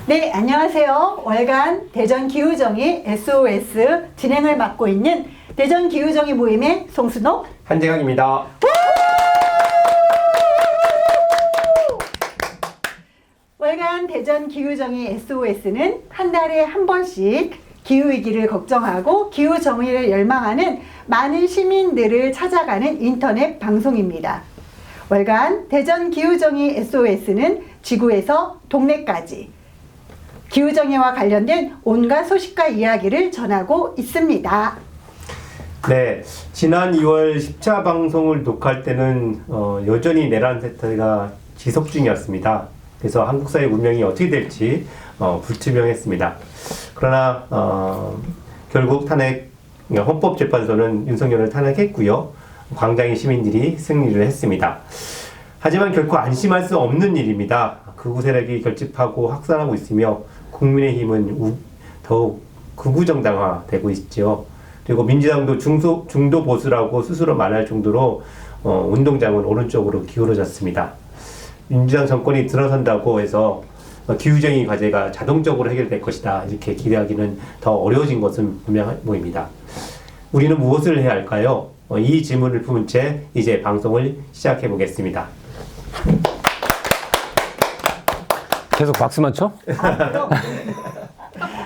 네, 안녕하세요. 월간 대전기후정의 SOS 진행을 맡고 있는 대전기후정의 모임의 송순옥, 한재강입니다. 월간 대전기후정의 SOS는 한 달에 한 번씩 기후위기를 걱정하고 기후정의를 열망하는 많은 시민들을 찾아가는 인터넷 방송입니다. 월간 대전기후정의 SOS는 지구에서 동네까지 기후정의와 관련된 온갖 소식과 이야기를 전하고 있습니다. 네, 지난 2월 10차 방송을 녹화할 때는 여전히 내란 사태가 지속 중이었습니다. 그래서 한국 사회 운명이 어떻게 될지 불투명했습니다. 그러나 결국 헌법재판소는 윤석열을 탄핵했고요. 광장의 시민들이 승리를 했습니다. 하지만 결코 안심할 수 없는 일입니다. 극우 세력이 결집하고 확산하고 있으며 국민의힘은 더욱 극우 정당화되고 있죠. 그리고 민주당도 중도 보수라고 스스로 말할 정도로 운동장은 오른쪽으로 기울어졌습니다. 민주당 정권이 들어선다고 해서 기후정의 과제가 자동적으로 해결될 것이다 이렇게 기대하기는 더 어려워진 것은 분명해 보입니다. 우리는 무엇을 해야 할까요? 이 질문을 품은 채 이제 방송을 시작해 보겠습니다. 계속 박수만 쳐?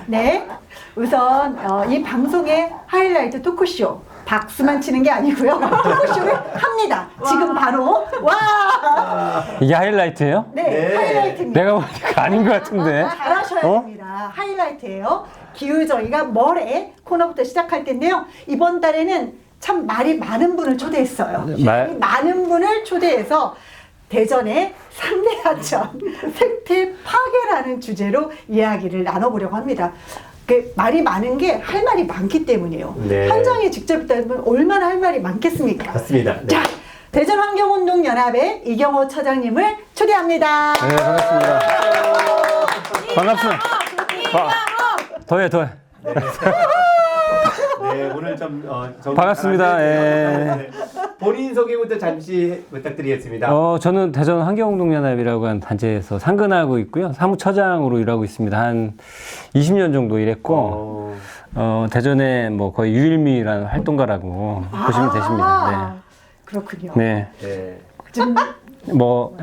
네, 우선 이 방송의 하이라이트 토크쇼 박수만 치는 게 아니고요. 토크쇼를 합니다. 지금 바로 와! 이게 하이라이트예요? 네, 하이라이트입니다. 내가 보니까 아닌 것 같은데. 잘하셔야 됩니다. 하이라이트예요. 기후정의가 뭐래? 코너부터 시작할 텐데요. 이번 달에는 참 말이 많은 분을 초대했어요. 이 많은 분을 초대해서 대전의 3대 하천 생태 파괴라는 주제로 이야기를 나눠보려고 합니다. 그 말이 많은 게 할 말이 많기 때문이에요. 네. 현장에 직접 있다면 얼마나 할 말이 많겠습니까? 맞습니다. 네. 자, 대전환경운동연합의 이경호 처장님을 초대합니다. 네, 반갑습니다. 반갑습니다. 더해. 네, 오늘 좀 반갑습니다. 예. 본인 소개부터 잠시 부탁드리겠습니다. 저는 대전 환경운동연합이라고 하는 단체에서 상근하고 있고요. 사무처장으로 일하고 있습니다. 한 20년 정도 일했고, 대전에 뭐 거의 유일미라는 활동가라고 보시면 되십니다. 그렇군요. 네. 네. 좀 뭐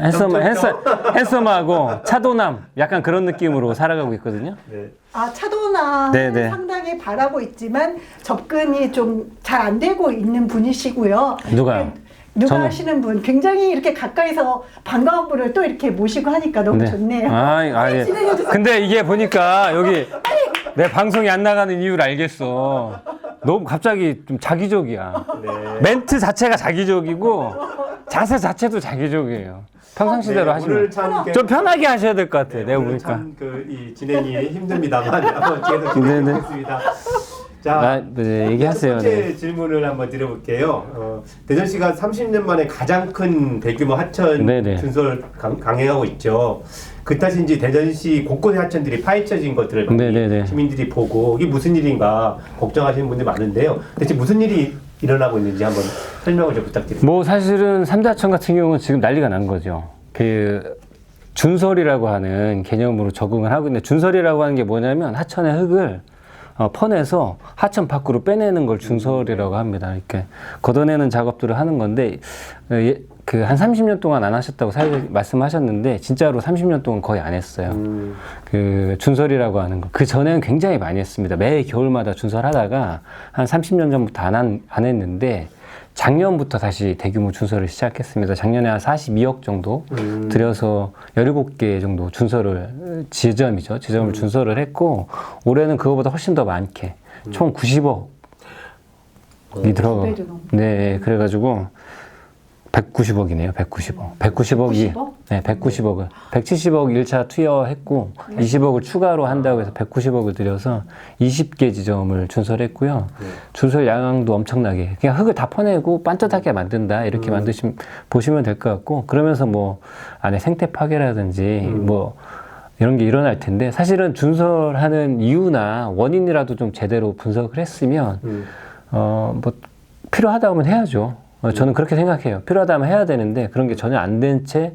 핸섬하고 차도남 약간 그런 느낌으로 살아가고 있거든요. 네. 차도남을 네. 상당히 바라고 있지만 접근이 좀 잘 안 되고 있는 분이시고요. 누가요? 누가 저는- 하시는 분 굉장히 이렇게 가까이서 반가운 분을 또 이렇게 모시고 하니까 너무 좋네요. 예. 진행해주세요. 근데 이게 보니까 여기 내 방송이 안 나가는 이유를 알겠어. 너무 갑자기 좀 자기적이야. 네. 멘트 자체가 자기적이고 자세 자체도 자기적이에요. 평상시대로 네, 하시면 오늘 참 좀 편하게 하셔야 될 것 같아. 내가 오늘 보니까. 이 진행이 힘듭니다만 한번 계속 진행하겠습니다. 자, 네, 얘기하세요. 첫 번째 네. 질문을 한번 드려볼게요. 대전시가 30년 만에 가장 큰 대규모 하천 네네. 준설 강행하고 있죠. 그 탓인지 대전시 곳곳의 하천들이 파헤쳐진 것들을 많이 네네네. 시민들이 보고 이게 무슨 일인가 걱정하시는 분들이 많은데요. 대체 무슨 일이 일어나고 있는지 한번 설명을 좀 부탁드립니다. 뭐 사실은 3대 하천 같은 경우는 지금 난리가 난 거죠. 그 준설이라고 하는 개념으로 적응을 하고 있는데, 준설이라고 하는 게 뭐냐면 하천의 흙을 퍼내서 하천 밖으로 빼내는 걸 준설이라고 합니다. 이렇게 걷어내는 작업들을 하는 건데, 그 한 30년 동안 안 하셨다고 말씀하셨는데 진짜로 30년 동안 거의 안 했어요. 그 준설이라고 하는 거. 그 전에는 굉장히 많이 했습니다. 매 겨울마다 준설하다가 한 30년 전부터 안 했는데, 작년부터 다시 대규모 준설을 시작했습니다. 작년에 한 42억 정도 들여서 17개 정도 지점을 준설을 했고, 올해는 그거보다 훨씬 더 많게 총 90억이 들어가. 네, 그래가지고 190억이네요. 190억. 190억이 190억? 네, 190억을 170억 1차 투여했고 20억을 추가로 한다고 해서 190억을 들여서 20개 지점을 준설했고요. 준설 양도 엄청나게 그냥 흙을 다 퍼내고 반듯하게 만든다 이렇게 보시면 될 것 같고, 그러면서 뭐 안에 생태 파괴라든지 뭐 이런 게 일어날 텐데, 사실은 준설하는 이유나 원인이라도 좀 제대로 분석을 했으면 뭐 필요하다 하면 해야죠. 저는 그렇게 생각해요. 필요하다면 해야 되는데 그런 게 전혀 안 된 채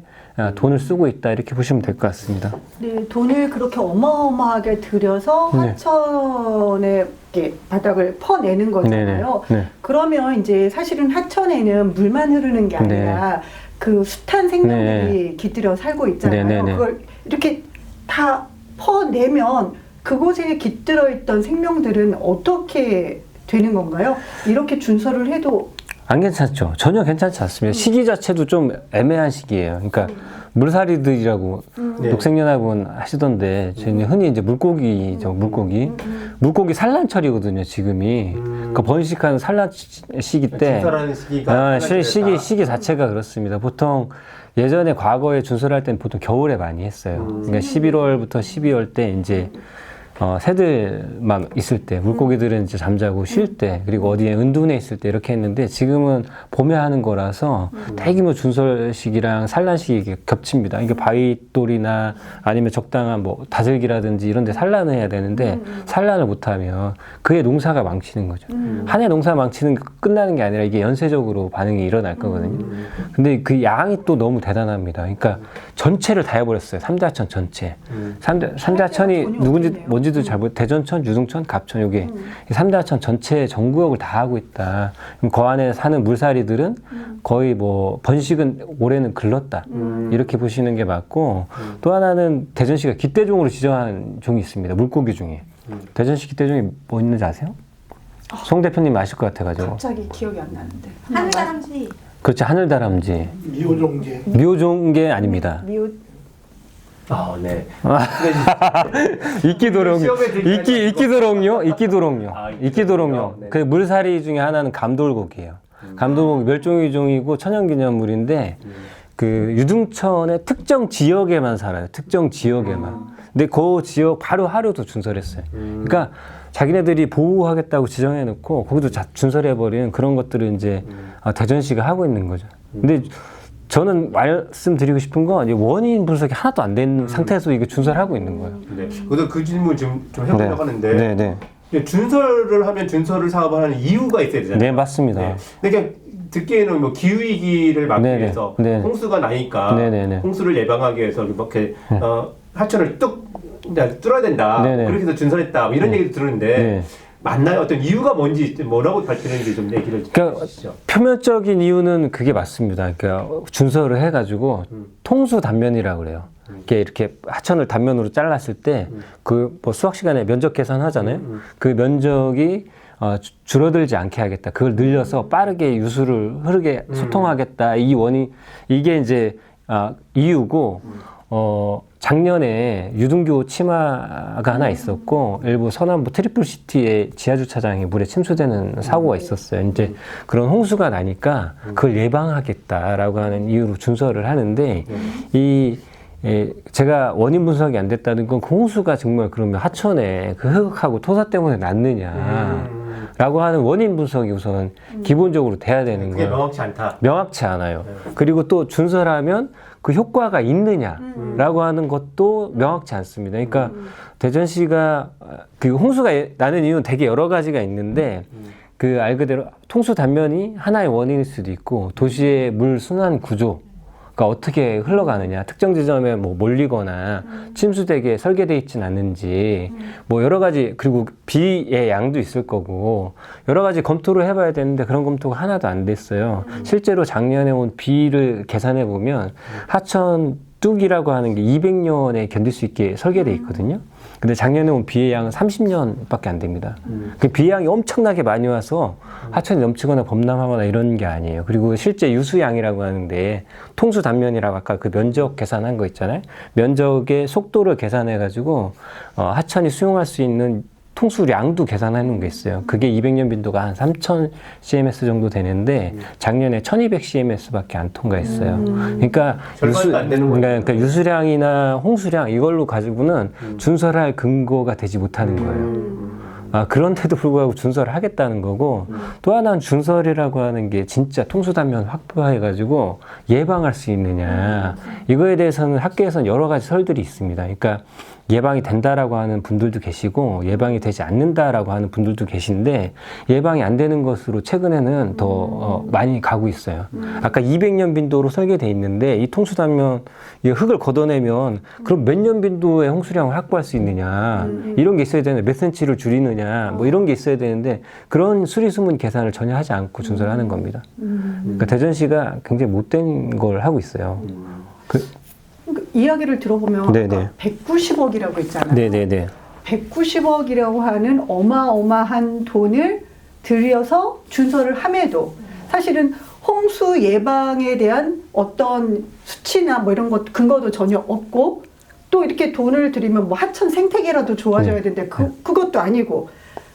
돈을 쓰고 있다 이렇게 보시면 될 것 같습니다. 네, 돈을 그렇게 어마어마하게 들여서 네. 하천에 이렇게 바닥을 퍼내는 거잖아요. 네. 그러면 이제 사실은 하천에는 물만 흐르는 게 아니라 그 숱한 생명들이 깃들여 살고 있잖아요. 네. 그걸 이렇게 다 퍼내면 그곳에 깃들어 있던 생명들은 어떻게 되는 건가요? 이렇게 준설을 해도 안 괜찮죠. 전혀 괜찮지 않습니다. 시기 자체도 좀 애매한 시기예요. 그러니까 물살이들이라고 네. 녹색연합은 하시던데 저희는 흔히 이제 물고기죠. 물고기 산란철이거든요. 지금이 그 번식하는 산란 시기 때 준설하는 시기가 시기 자체가 그렇습니다. 보통 예전에 과거에 준설할 때는 보통 겨울에 많이 했어요. 그러니까 11월부터 12월 때 이제 새들만 있을 때, 물고기들은 이제 잠자고 쉴 때, 그리고 어디에 은둔해 있을 때 이렇게 했는데 지금은 봄에 하는 거라서 대규모 준설 시기랑 산란 시기 겹칩니다. 이게 바위돌이나 아니면 적당한 뭐 다슬기라든지 이런 데 산란을 해야 되는데 산란을 못하면 그의 농사가 망치는 거죠. 한 해 농사 망치는 게 끝나는 게 아니라 이게 연쇄적으로 반응이 일어날 거거든요. 근데 그 양이 또 너무 대단합니다. 그러니까 전체를 다 해버렸어요. 삼대하천 전체. 삼대하천이 누군지 뭔지도 잘 모르. 대전천, 유등천, 갑천 요게 삼대하천 전체 전구역을 다 하고 있다. 그럼 그 안에 사는 물살이들은 거의 뭐 번식은 올해는 글렀다. 이렇게 보시는 게 맞고 또 하나는 대전시가 기대종으로 지정한 종이 있습니다. 물고기 중에. 대전시 기대종이 뭐 있는지 아세요? 송 대표님 아실 것 같아가지고. 갑자기 기억이 안 나는데. 하늘다람쥐. 그렇죠. 하늘다람쥐. 미호종계. 미호종계 아닙니다. 네. 이끼도롱요. 네. 그 물살이 중에 하나는 감돌고기예요. 감돌고기 멸종위종이고 천연기념물인데 그 유등천의 특정 지역에만 살아요. 특정 지역에만. 근데 그 지역 바로 하루도 준설했어요. 그러니까 자기네들이 보호하겠다고 지정해놓고 거기도 준설해버리는 그런 것들을 이제 대전시가 하고 있는 거죠. 근데 저는 말씀드리고 싶은 건 원인 분석이 하나도 안 된 상태에서 이게 준설하고 있는 거예요. 네. 저도 그 질문 좀 해보려고 하는데 네. 준설을 하면 준설을 사업을 하는 이유가 있어야 되잖아요. 네, 맞습니다. 네. 근데 그냥 듣기에는 뭐 기후위기를 막기 네네. 위해서 네. 홍수가 나니까 네네네. 홍수를 예방하기 위해서 이렇게 하천을 뚝 뚫어야 된다. 네네. 그렇게 해서 준설했다. 뭐 이런 얘기도 들었는데 네. 맞나요? 어떤 이유가 뭔지 뭐라고 밝히는지 좀 얘기를 그러니까 해주시죠. 표면적인 이유는 그게 맞습니다. 그러니까 준설을 해가지고 통수 단면이라고 그래요. 이렇게 하천을 단면으로 잘랐을 때 그 뭐 수학 시간에 면적 계산하잖아요. 그 면적이 줄어들지 않게 하겠다. 그걸 늘려서 빠르게 유수를 흐르게 소통하겠다. 이 원인 이게 이제 이유고 작년에 유등교 침하가 하나 있었고 일부 서남부 트리플시티의 지하주차장이 물에 침수되는 사고가 있었어요. 이제 그런 홍수가 나니까 그걸 예방하겠다라고 하는 이유로 준설을 하는데 제가 원인 분석이 안 됐다는 건 그 홍수가 정말 그러면 하천에 그 흙하고 토사 때문에 났느냐라고 하는 원인 분석이 우선 기본적으로 돼야 되는 그게 거예요. 명확치 않다. 명확치 않아요. 그리고 또 준설하면 그 효과가 있느냐라고 하는 것도 명확치 않습니다. 그러니까 대전시가 그 홍수가 나는 이유는 되게 여러 가지가 있는데 그 알 그대로 통수 단면이 하나의 원인일 수도 있고 도시의 물 순환 구조 가 어떻게 흘러가느냐, 특정 지점에 뭐 몰리거나 침수되게 설계되어 있진 않는지 뭐 여러 가지, 그리고 비의 양도 있을 거고 여러 가지 검토를 해봐야 되는데 그런 검토가 하나도 안 됐어요. 실제로 작년에 온 비를 계산해 보면 하천 뚝이라고 하는 게 200년에 견딜 수 있게 설계되어 있거든요. 근데 작년에 온 비의 양은 30년밖에 안 됩니다. 그 비의 양이 엄청나게 많이 와서 하천이 넘치거나 범람하거나 이런 게 아니에요. 그리고 실제 유수양이라고 하는데 통수 단면이라고 아까 그 면적 계산한 거 있잖아요. 면적의 속도를 계산해 가지고 하천이 수용할 수 있는 통수량도 계산해 놓은 게 있어요. 그게 200년 빈도가 한 3000 CMS 정도 되는데 작년에 1200 CMS밖에 안 통과했어요. 그러니까 그러니까 유수량이나 홍수량 이걸로 가지고는 준설할 근거가 되지 못하는 거예요. 그런데도 불구하고 준설을 하겠다는 거고 또 하나는 준설이라고 하는 게 진짜 통수단면 확보해가지고 예방할 수 있느냐 이거에 대해서는 학계에서는 여러 가지 설들이 있습니다. 그러니까 예방이 된다라고 하는 분들도 계시고 예방이 되지 않는다라고 하는 분들도 계신데 예방이 안 되는 것으로 최근에는 더 많이 가고 있어요. 아까 200년 빈도로 설계돼 있는데 이 통수단면 이 흙을 걷어내면 그럼 몇 년 빈도의 홍수량을 확보할 수 있느냐 이런 게 있어야 되는데 몇 센치를 줄이느냐 뭐 이런 게 있어야 되는데 그런 수리수문 계산을 전혀 하지 않고 준설을 하는 겁니다. 그러니까 대전시가 굉장히 못된 걸 하고 있어요. 이야기를 들어보면 네네. 190억이라고 했잖아요. 네네네. 190억이라고 하는 어마어마한 돈을 들여서 준설을 함에도 사실은 홍수 예방에 대한 어떤 수치나 뭐 이런 것 근거도 전혀 없고 또 이렇게 돈을 들이면 뭐 하천 생태계라도 좋아져야 되는데 그것도 아니고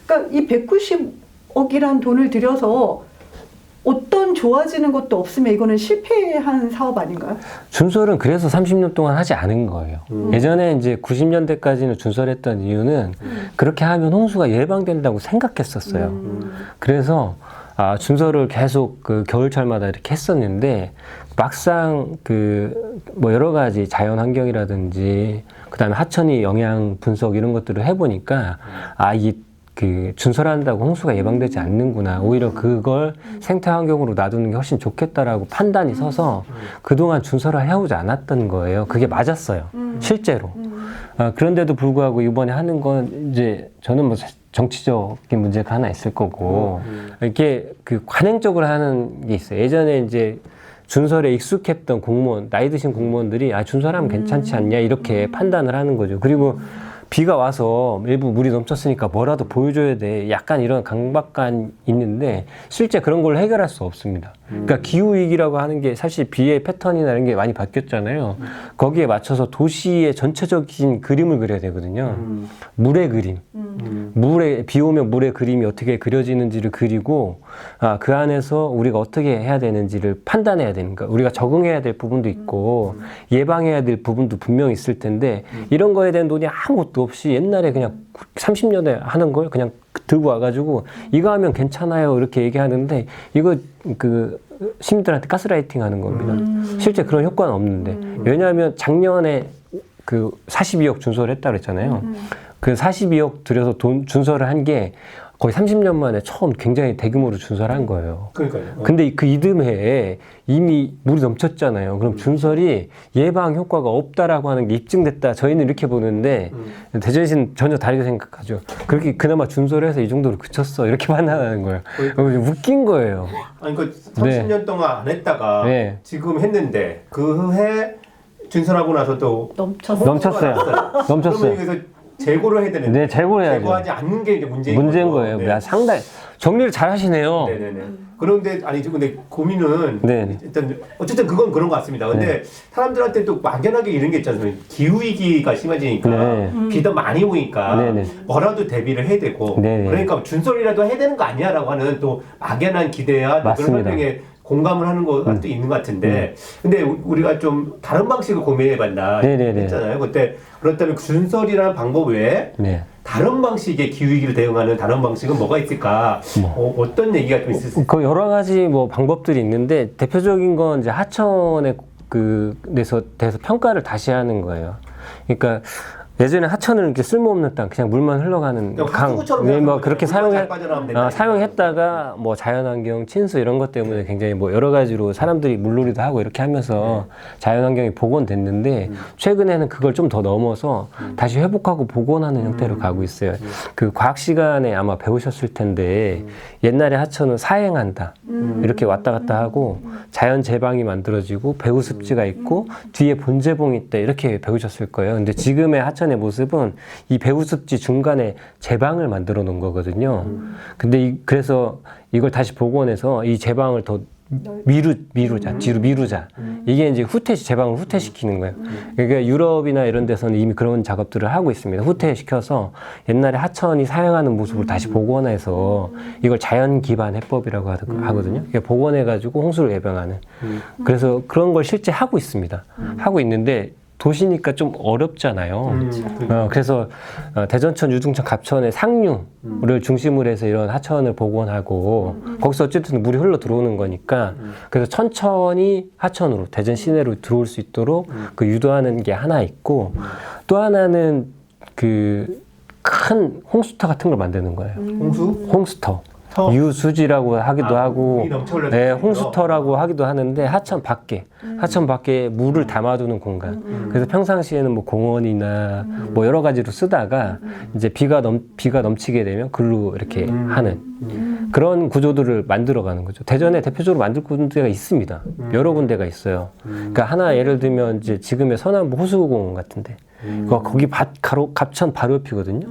그러니까 이 190억이란 돈을 들여서 어떤 좋아지는 것도 없으면 이거는 실패한 사업 아닌가요? 준설은 그래서 30년 동안 하지 않은 거예요. 예전에 이제 90년대까지는 준설했던 이유는 그렇게 하면 홍수가 예방된다고 생각했었어요. 그래서 준설을 계속 그 겨울철마다 이렇게 했었는데 막상 그 뭐 여러 가지 자연 환경이라든지 그다음에 하천이 영양 분석 이런 것들을 해보니까 이 그 준설한다고 홍수가 예방되지 않는구나. 오히려 그걸 생태 환경으로 놔두는 게 훨씬 좋겠다라고 판단이 서서 그동안 준설을 해오지 않았던 거예요. 그게 맞았어요. 실제로. 그런데도 불구하고 이번에 하는 건 이제 저는 뭐 정치적인 문제가 하나 있을 거고 이렇게 그 관행적으로 하는 게 있어요. 예전에 이제 준설에 익숙했던 공무원, 나이 드신 공무원들이 준설하면 괜찮지 않냐 이렇게 판단을 하는 거죠. 그리고 비가 와서 일부 물이 넘쳤으니까 뭐라도 보여줘야 돼. 약간 이런 강박관이 있는데 실제 그런 걸 해결할 수 없습니다. 그러니까 기후위기라고 하는 게 사실 비의 패턴이나 이런 게 많이 바뀌었잖아요. 거기에 맞춰서 도시의 전체적인 그림을 그려야 되거든요. 물의 그림. 비 오면 물의 그림이 어떻게 그려지는지를 그리고 그 안에서 우리가 어떻게 해야 되는지를 판단해야 되는 거예요. 우리가 적응해야 될 부분도 있고 예방해야 될 부분도 분명히 있을 텐데 이런 거에 대한 논의 아무것도 없이 옛날에 그냥 30년에 하는 걸 그냥 들고 와가지고 이거 하면 괜찮아요 이렇게 얘기하는데 이거 그 시민들한테 가스라이팅 하는 겁니다. 실제 그런 효과는 없는데 왜냐하면 작년에 그 42억 준설을 했다 그랬잖아요. 그 42억 들여서 준설을 한 게 거의 30년 만에 처음 굉장히 대규모로 준설한 거예요. 그러니까요. 근데 그 이듬해에 이미 물이 넘쳤잖아요. 그럼 준설이 예방 효과가 없다라고 하는 게 입증됐다. 저희는 이렇게 보는데 대전시는 전혀 다르게 생각하죠. 그렇게 그나마 준설을 해서 이 정도로 그쳤어. 이렇게 판단하는 거예요. 웃긴 거예요. 아니 그 30년 동안 안 했다가 지금 했는데 그 해 준설하고 나서도 넘쳤어요. 그러면 여기서 재고를 해야 되는데 재고를 해야죠. 재고하지 않는 게 이제 문제인 거예요. 네. 상당히 정리를 잘 하시네요. 네네네. 그런데 근데 고민은 일단 어쨌든 그건 그런 것 같습니다. 근데 사람들한테 또 막연하게 이런 게 있잖아요. 기후 위기가 심해지니까 비도 많이 오니까 뭐라도 대비를 해야 되고 그러니까 준설이라도 해야 되는 거 아니야라고 하는 또 막연한 기대야 그런 환경에 공감을 하는 것도 있는 것 같은데 근데 우리가 좀 다른 방식을 고민해봤나 했잖아요. 그때 그렇다면 준설이라는 방법 외에 다른 방식의 기후위기를 대응하는 다른 방식은 뭐가 있을까? 어떤 얘기가 좀 있을 수 있을까요? 그 여러 가지 뭐 방법들이 있는데 대표적인 건 이제 하천에 대해서 평가를 다시 하는 거예요. 그러니까 예전에 하천은 이렇게 쓸모없는 땅, 그냥 물만 흘러가는 강, 뭐 그렇게 사용했다가 뭐 자연환경, 친수 이런 것 때문에 굉장히 뭐 여러 가지로 사람들이 물놀이도 하고 이렇게 하면서 자연환경이 복원됐는데 최근에는 그걸 좀 더 넘어서 다시 회복하고 복원하는 형태로 가고 있어요. 그 과학 시간에 아마 배우셨을 텐데 옛날에 하천은 사행한다 이렇게 왔다 갔다 하고 자연 제방이 만들어지고 배후습지가 있고 뒤에 본제봉이 있다 이렇게 배우셨을 거예요. 근데 지금의 하천 모습은 이 배후습지 중간에 제방을 만들어 놓은 거거든요. 근데 그래서 이걸 다시 복원해서 이 제방을 더 미루자, 뒤로 미루자. 이게 이제 제방을 후퇴시키는 거예요. 그러니까 유럽이나 이런 데서는 이미 그런 작업들을 하고 있습니다. 후퇴시켜서 옛날에 하천이 사용하는 모습을 다시 복원해서 이걸 자연 기반 해법이라고 하거든요. 복원해가지고 홍수를 예방하는. 그래서 그런 걸 실제 하고 있습니다. 하고 있는데 도시니까 좀 어렵잖아요. 그래서 대전천, 유등천, 갑천의 상류를 중심으로 해서 이런 하천을 복원하고 거기서 어쨌든 물이 흘러 들어오는 거니까 그래서 천천히 하천으로 대전 시내로 들어올 수 있도록 그 유도하는 게 하나 있고 또 하나는 그 큰 홍수터 같은 걸 만드는 거예요. 홍수터. 유수지라고 하기도 하고, 물이 넘쳐흘러서 네, 홍수터라고 하기도 하는데 하천 밖에 물을 담아두는 공간. 그래서 평상시에는 뭐 공원이나 뭐 여러 가지로 쓰다가 이제 비가 넘치게 되면 글로 이렇게 하는 그런 구조들을 만들어가는 거죠. 대전에 대표적으로 만들 군데가 있습니다. 여러 군데가 있어요. 그러니까 하나 예를 들면 이제 지금의 서남부 호수공원 같은데, 거기 갑천 바로 옆이거든요.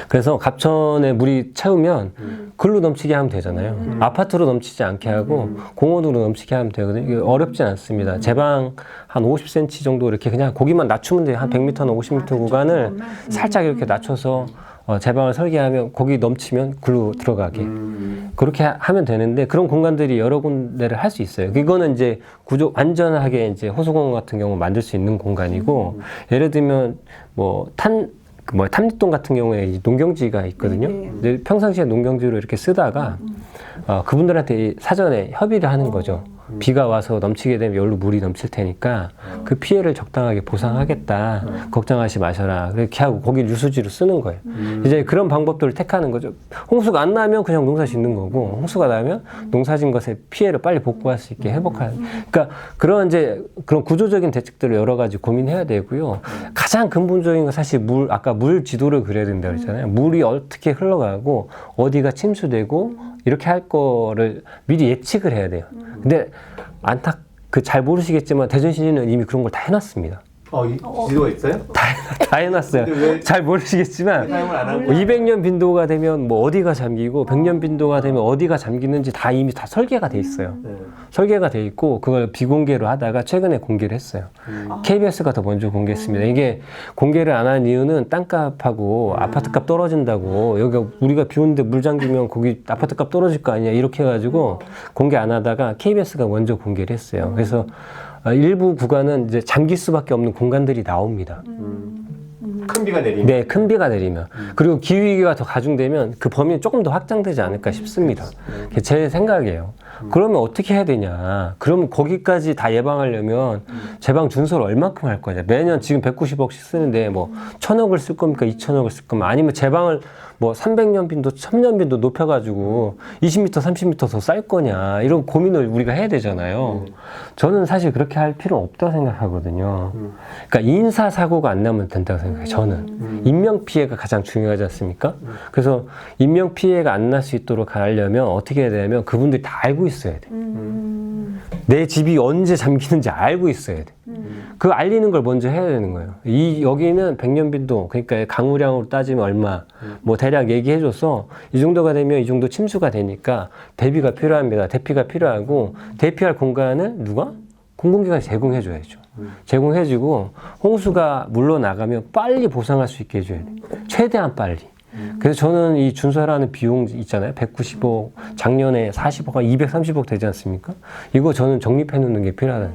그래서 갑천에 물이 채우면 글로 넘치게 하면 되잖아요. 아파트로 넘치지 않게 하고 공원으로 넘치게 하면 되거든요. 이게 어렵지 않습니다. 제방 한 50cm 정도 이렇게 그냥 고기만 낮추면 돼요. 한 100m나 50m 구간을 살짝 이렇게 낮춰서 제방을 설계하면 거기 넘치면 글로 들어가게 그렇게 하면 되는데, 그런 공간들이 여러 군데를 할 수 있어요. 이거는 이제 안전하게 이제 호수공원 같은 경우 만들 수 있는 공간이고, 예를 들면 탐립동 같은 경우에 이 농경지가 있거든요. 근데 평상시에 농경지로 이렇게 쓰다가 그분들한테 사전에 협의를 하는 거죠. 비가 와서 넘치게 되면 여기로 물이 넘칠 테니까 그 피해를 적당하게 보상하겠다. 걱정하지 마셔라. 그렇게 하고 거기 유수지로 쓰는 거예요. 이제 그런 방법들을 택하는 거죠. 홍수가 안 나면 그냥 농사 짓는 거고, 홍수가 나면 농사 짓는 것의 피해를 빨리 복구할 수 있게 회복하는. 그러니까 그런 구조적인 대책들을 여러 가지 고민해야 되고요. 가장 근본적인 건 사실 아까 물 지도를 그려야 된다고 그랬잖아요. 물이 어떻게 흘러가고 어디가 침수되고 이렇게 할 거를 미리 예측을 해야 돼요. 근데 잘 모르시겠지만 대전시는 이미 그런 걸 다 해놨습니다. 지도가 있어요? 다 해놨어요. 잘 모르시겠지만 사용을 안 하고 200년 빈도가 되면 뭐 어디가 잠기고 100년 빈도가 되면 어디가 잠기는지 다 이미 다 설계가 돼 있어요. 설계가 돼 있고 그걸 비공개로 하다가 최근에 공개를 했어요. KBS가 더 먼저 공개했습니다. 이게 공개를 안 한 이유는 땅값하고 아파트값 떨어진다고, 여기가 우리가 비 오는데 물 잠기면 거기 아파트값 떨어질 거 아니야 이렇게 해가지고 공개 안 하다가 KBS가 먼저 공개를 했어요. 그래서 일부 구간은 이제 잠길 수밖에 없는 공간들이 나옵니다. 큰 비가 내리면. 네, 큰 비가 내리면. 그리고 기후위기가 더 가중되면 그 범위는 조금 더 확장되지 않을까 싶습니다. 그게 제 생각이에요. 그러면 어떻게 해야 되냐. 그러면 거기까지 다 예방하려면 제방 준설을 얼마큼 할 거냐. 매년 지금 190억씩 쓰는데 뭐 1000억을 쓸 겁니까? 2000억을 쓸 겁니까? 아니면 제방을 뭐 300년 빈도, 1000년 빈도 높여가지고 20m, 30m 더 쌀 거냐. 이런 고민을 우리가 해야 되잖아요. 저는 사실 그렇게 할 필요는 없다고 생각하거든요. 그러니까 인사사고가 안 나면 된다고 생각해요. 저는. 인명피해가 가장 중요하지 않습니까? 그래서 인명피해가 안 날 수 있도록 하려면 어떻게 해야 되냐면 그분들이 다 알고 있어야 돼. 내 집이 언제 잠기는지 알고 있어야 돼. 그 알리는 걸 먼저 해야 되는 거예요. 여기는 100년 빈도, 그러니까 강우량으로 따지면 얼마, 뭐 대략 얘기해줘서 이 정도가 되면 이 정도 침수가 되니까 대비가 필요합니다. 대피가 필요하고, 대피할 공간을 누가? 공공기관이 제공해줘야죠. 제공해주고 홍수가 물러나가면 빨리 보상할 수 있게 해줘야 돼. 최대한 빨리. 그래서 저는 이 준설하는 비용 있잖아요. 190억, 작년에 40억, 230억 되지 않습니까? 이거 저는 적립해 놓는 게 필요하다.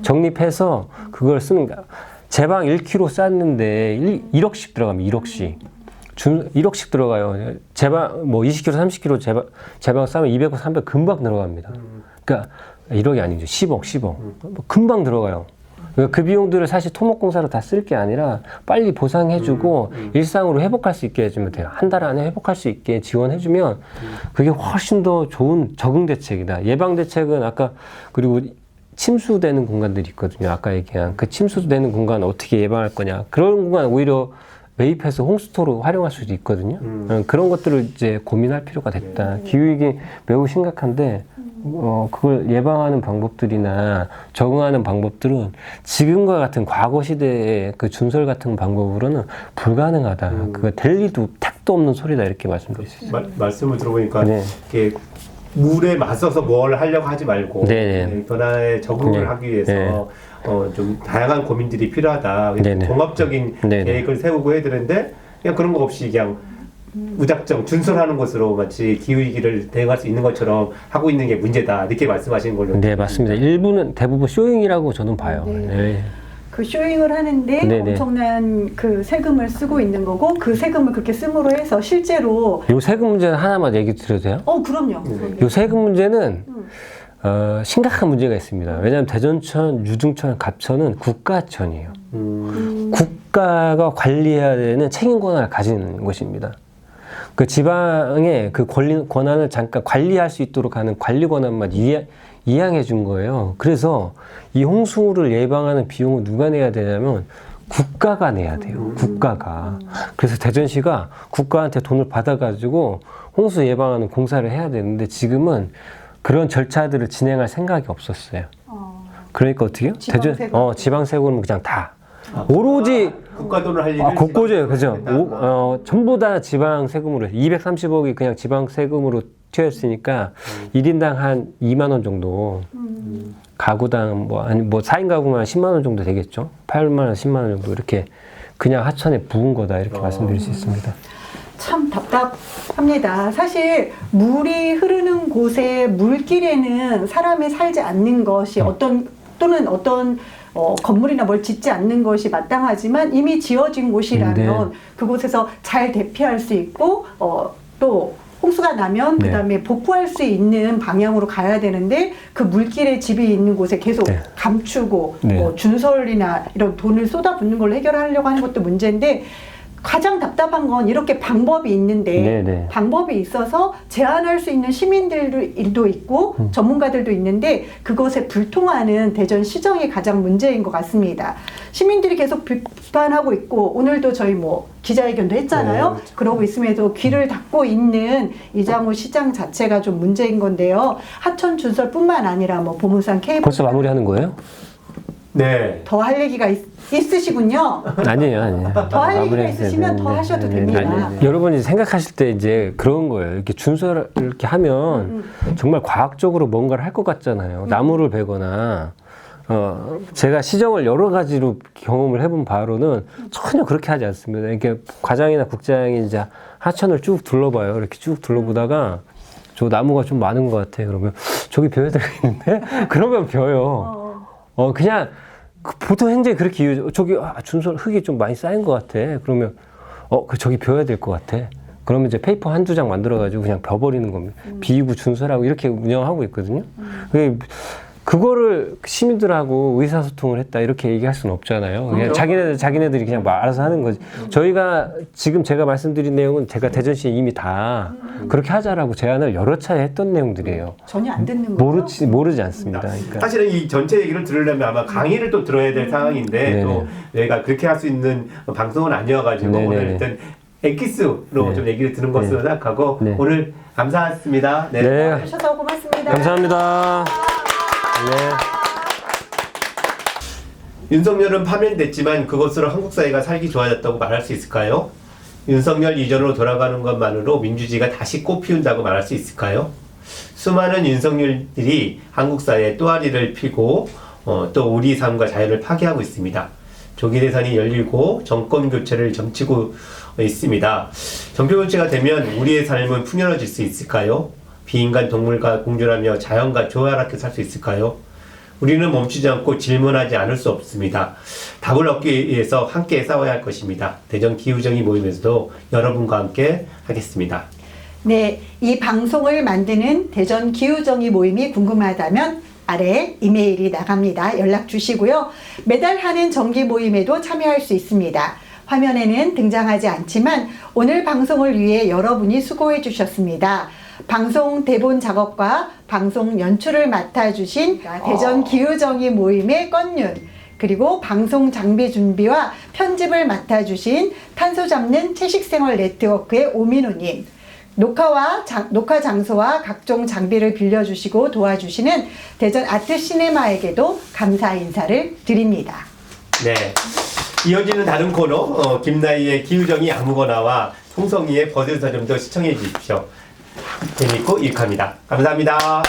적립해서 그걸 쓰는 거야. 제방 1kg 쌌는데 1억씩 들어가면 1억씩. 1억씩 들어가요. 제방 뭐 20kg, 30kg 제방 싸면 200억, 300억 금방 들어갑니다. 그러니까 1억이 아니죠. 10억. 금방 들어가요. 그 비용들을 사실 토목공사로 다 쓸 게 아니라 빨리 보상해주고 일상으로 회복할 수 있게 해주면 돼요. 한 달 안에 회복할 수 있게 지원해주면 그게 훨씬 더 좋은 적응 대책이다. 예방 대책은 아까, 그리고 침수되는 공간들이 있거든요. 아까 얘기한 그 침수되는 공간 어떻게 예방할 거냐. 그런 공간 오히려 매입해서 홍수토로 활용할 수도 있거든요. 그런 것들을 이제 고민할 필요가 됐다. 기후위기 매우 심각한데 그걸 예방하는 방법들이나 적응하는 방법들은 지금과 같은 과거 시대의 그 준설 같은 방법으로는 불가능하다. 그거 될 리도 택도 없는 소리다, 이렇게 말씀드릴 수 있어요. 말씀을 들어보니까 이렇게 물에 맞서서 뭘 하려고 하지 말고 변화에 적응을 하기 위해서 좀 다양한 고민들이 필요하다. 종합적인 계획을 세우고 해야 되는데 그냥 그런 거 없이 그냥 무작정 준설하는 것으로 마치 기후위기를 대응할 수 있는 것처럼 하고 있는 게 문제다, 이렇게 말씀하시는 걸로. 네, 맞습니다. 일부는 대부분 쇼잉이라고 저는 봐요. 그 쇼잉을 하는데 엄청난 그 세금을 쓰고 있는 거고, 그 세금을 그렇게 씀으로 해서 실제로 요 세금 문제는 하나만 얘기 드려도 돼요? 그럼요. 요 세금 문제는 심각한 문제가 있습니다. 왜냐하면 대전천, 유중천, 갑천은 국가천이에요. 국가가 관리해야 되는 책임 권한을 가지는 것입니다. 그 지방의 그 권한을 잠깐 관리할 수 있도록 하는 관리 권한만 이양해 준 거예요. 그래서 이 홍수를 예방하는 비용을 누가 내야 되냐면 국가가 내야 돼요. 국가가. 그래서 대전시가 국가한테 돈을 받아가지고 홍수 예방하는 공사를 해야 되는데 지금은 그런 절차들을 진행할 생각이 없었어요. 그러니까 어떻게요? 지방세금은 그냥 다. 오로지 국가 돈을 할 일을 국고제요, 그죠? 전부 다 지방 세금으로 230억이 그냥 지방 세금으로 튀어있으니까 1인당 한 2만 원 정도, 가구당 뭐 4인 가구면 10만 원 정도 되겠죠? 8만 원, 10만 원 정도 이렇게 그냥 하천에 부은 거다 이렇게 말씀드릴 수 있습니다. 참 답답합니다. 사실 물이 흐르는 곳에 물길에는 사람이 살지 않는 것이 어떤 건물이나 뭘 짓지 않는 것이 마땅하지만 이미 지어진 곳이라면 그곳에서 잘 대피할 수 있고 또 홍수가 나면 그다음에 복구할 수 있는 방향으로 가야 되는데 그 물길에 집이 있는 곳에 계속 감추고 준설이나 이런 돈을 쏟아붓는 걸로 해결하려고 하는 것도 문제인데 가장 답답한 건 이렇게 방법이 있는데 방법이 있어서 제한할 수 있는 시민들도 있고 전문가들도 있는데 그것에 불통하는 대전시정이 가장 문제인 것 같습니다. 시민들이 계속 비판하고 있고 오늘도 저희 기자회견도 했잖아요. 그러고 있음에도 귀를 닫고 있는 이장우 시장 자체가 좀 문제인 건데요. 하천 준설뿐만 아니라 보문산 케이블 벌써 마무리하는 거예요? 네. 더 할 얘기가 있으시군요. 아니에요. 더 할 얘기가 있으시면 더 하셔도 됩니다. 여러분이 생각하실 때 이제 그런 거예요. 이렇게 준설을 이렇게 하면 정말 과학적으로 뭔가를 할 것 같잖아요. 나무를 베거나 제가 시정을 여러 가지로 경험을 해본 바로는 전혀 그렇게 하지 않습니다. 이렇게 과장이나 국장이 이제 하천을 쭉 둘러봐요. 이렇게 쭉 둘러보다가 저 나무가 좀 많은 것 같아. 그러면 저기 벼야 되겠는데? 그러면 벼요. 그냥 보통 행정이 그렇게 이유죠. 저기 준설 흙이 좀 많이 쌓인 것 같아. 그러면 저기 벼야 될 것 같아. 그러면 이제 페이퍼 한두 장 만들어가지고 그냥 벼버리는 겁니다. 비이고 준설하고 이렇게 운영하고 있거든요. 그거를 시민들하고 의사소통을 했다 이렇게 얘기할 수는 없잖아요. 그냥 자기네들이 그냥 알아서 하는 거지. 저희가 지금 제가 말씀드린 내용은 제가 대전시에 이미 다 그렇게 하자라고 제안을 여러 차례 했던 내용들이에요. 전혀 안 듣는 거죠? 모르지 않습니다. 그러니까. 사실은 이 전체 얘기를 들으려면 아마 강의를 또 들어야 될 상황인데 또 내가 그렇게 할 수 있는 방송은 아니어가지고 오늘 일단 엑기스로 좀 얘기를 듣는 것으로 생각하고 오늘 감사했습니다. 와주셔서 고맙습니다. 감사합니다. 윤석열은 파면됐지만 그것으로 한국 사회가 살기 좋아졌다고 말할 수 있을까요? 윤석열 이전으로 돌아가는 것만으로 민주주의가 다시 꽃피운다고 말할 수 있을까요? 수많은 윤석열들이 한국 사회에 또아리를 피고 또 우리 삶과 자유를 파괴하고 있습니다. 조기 대선이 열리고 정권 교체를 점치고 있습니다. 정권 교체가 되면 우리의 삶은 풍요로워질 수 있을까요? 비인간 동물과 공존하며 자연과 조화롭게 살 수 있을까요? 우리는 멈추지 않고 질문하지 않을 수 없습니다. 답을 얻기 위해서 함께 싸워야 할 것입니다. 대전 기후정의 모임에서도 여러분과 함께 하겠습니다. 네, 이 방송을 만드는 대전 기후정의 모임이 궁금하다면 아래 이메일이 나갑니다. 연락 주시고요. 매달 하는 정기 모임에도 참여할 수 있습니다. 화면에는 등장하지 않지만 오늘 방송을 위해 여러분이 수고해 주셨습니다. 방송 대본 작업과 방송 연출을 맡아주신 대전 기후정의 모임의 건윤, 그리고 방송 장비 준비와 편집을 맡아주신 탄소 잡는 채식생활 네트워크의 오민우님, 녹화 장소와 각종 장비를 빌려주시고 도와주시는 대전 아트시네마에게도 감사 인사를 드립니다. 네, 이어지는 다른 코너 김나희의 기후정의 아무거나와 송성희의 버들서점도 시청해 주십시오. 재미있고 유익합니다. 감사합니다.